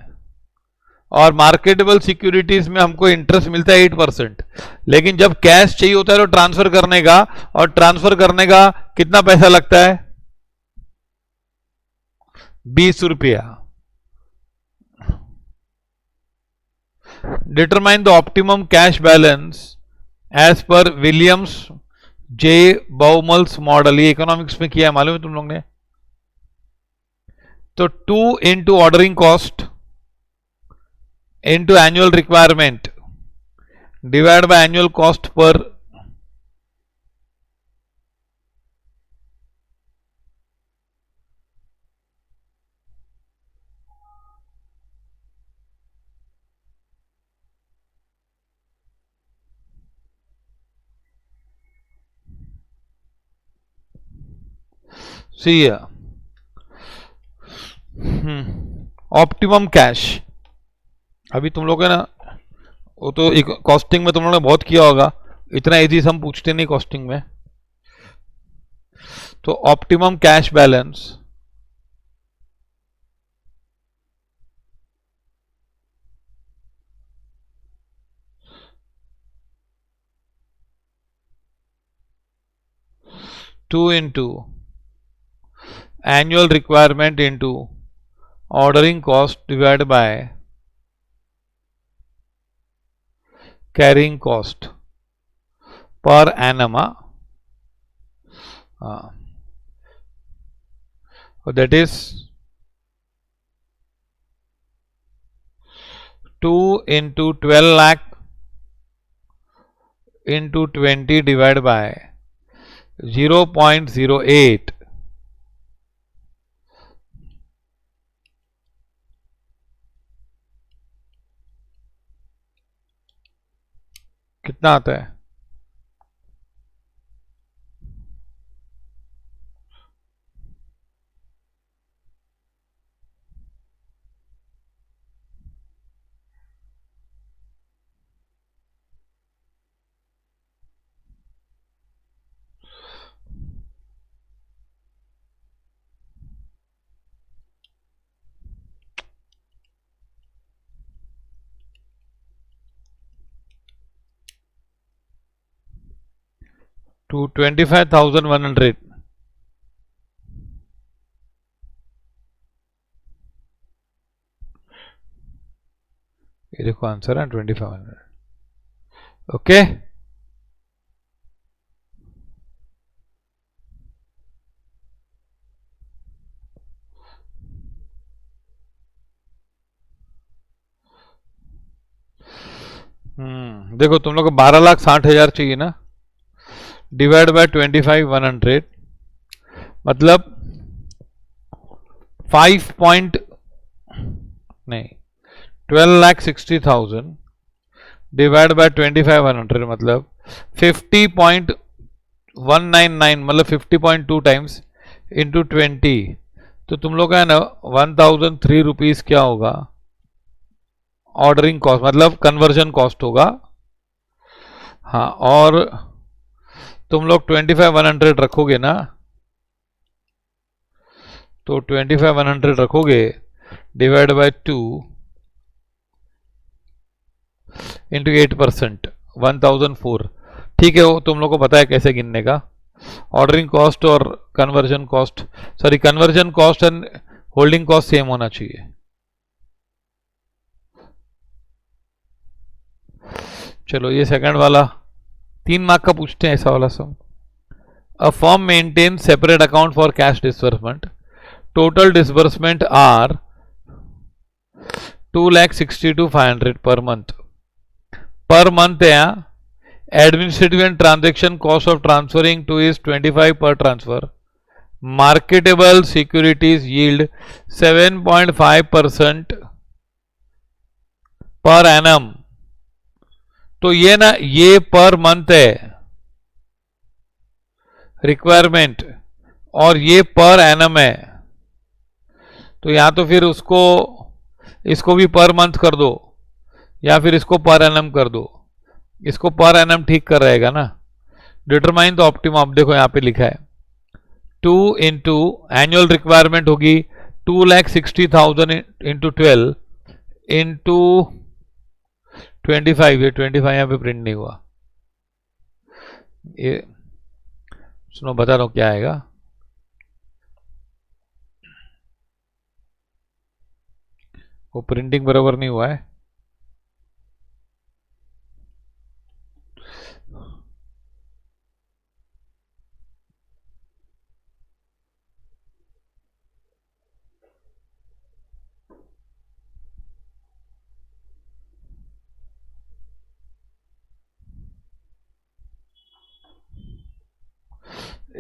और मार्केटेबल सिक्योरिटीज में हमको इंटरेस्ट मिलता है 8%, लेकिन जब कैश चाहिए होता है तो ट्रांसफर करने का, और ट्रांसफर करने का कितना पैसा लगता है? 20 रुपया। Determine the optimum cash balance as per Williams J Baumol's model. ये इकोनॉमिक्स में किया है, मालूम है तुम लोग ने? तो 2 into ordering cost into annual requirement divided by annual cost per see here optimum cash. अभी तुम लोग है ना, वो तो कॉस्टिंग में तुम लोगों ने बहुत किया होगा, इतना इजी हम पूछते नहीं कॉस्टिंग में। तो optimum cash balance two into annual requirement into ordering cost divide by carrying cost per annum. That is 2 into 12 lakh into 20 divided by 0.08. कितना आता है? to 25,100. ये देखो आंसर है 2500। ओके, देखो तुम लोग को 12,60,000 चाहिए ना, डिवाइड बाय 25,100 मतलब 12,60,000 डिवाइड बाय 25,100 मतलब 50.199 मतलब 50.2 टाइम्स इंटू 20, तो तुम लोग का है ना 1,003 रुपीज क्या होगा? ऑर्डरिंग कॉस्ट मतलब कन्वर्जन कॉस्ट होगा। हाँ, और तुम लोग 25,100 रखोगे ना, तो 25,100 रखोगे डिवाइड बाय 2 इंटू 8% 1,004। ठीक है, वो तुम लोग को पता है कैसे गिनने का। ऑर्डरिंग कॉस्ट और conversion cost, sorry conversion cost and holding cost same होना चाहिए। चलो ये सेकंड वाला 3 मार्क का पूछते हैं ऐसा वाला सब। A firm maintain separate account for cash disbursement, total disbursement are 2,62,500 per month. Per month है, administrative and transaction cost of transferring to is 25 per transfer. Marketable securities yield 7.5% per annum. तो ये ना, ये पर मंथ है requirement, और ये per annum है। तो या तो फिर इसको भी पर मंथ कर दो, या फिर इसको पर एनम कर दो। इसको पर एनम ठीक कर रहेगा ना। डिटरमाइन द ऑप्टिमम, आप देखो यहां पे लिखा है 2 इंटू एनुअल रिक्वायरमेंट होगी 2,60,000 इंटू 12 इंटू 25। ये 25 यहाँ पे प्रिंट नहीं हुआ, ये सुनो बता रहा हूँ क्या आएगा। वो प्रिंटिंग बराबर नहीं हुआ है।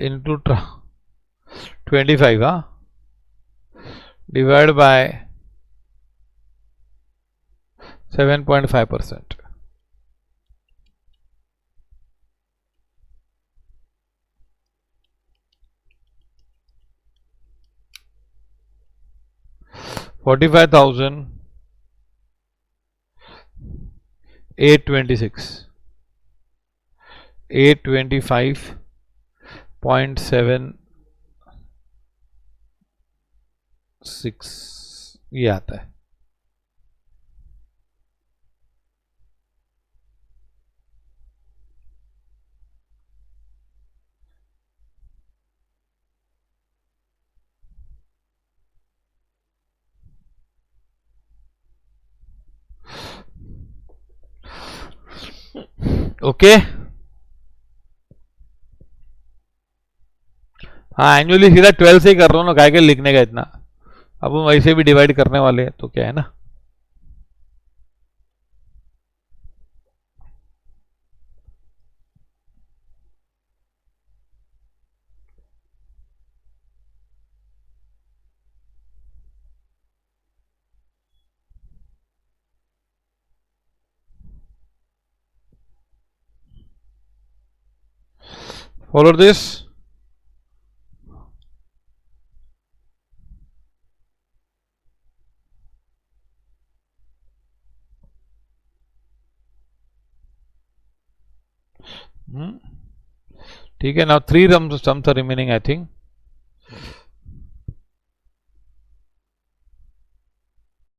इंटू 25, हाँ, डिवाइड बाय 7.5%। $45,826, 825.76 ये आता है। ओके, हाँ एनुअली सीधा 12 से ही कर रहा हूँ ना, काय के लिखने का इतना। अब हम वैसे भी डिवाइड करने वाले हैं तो क्या है ना। Follow this. ठीक है, now 3 sums are remaining I think.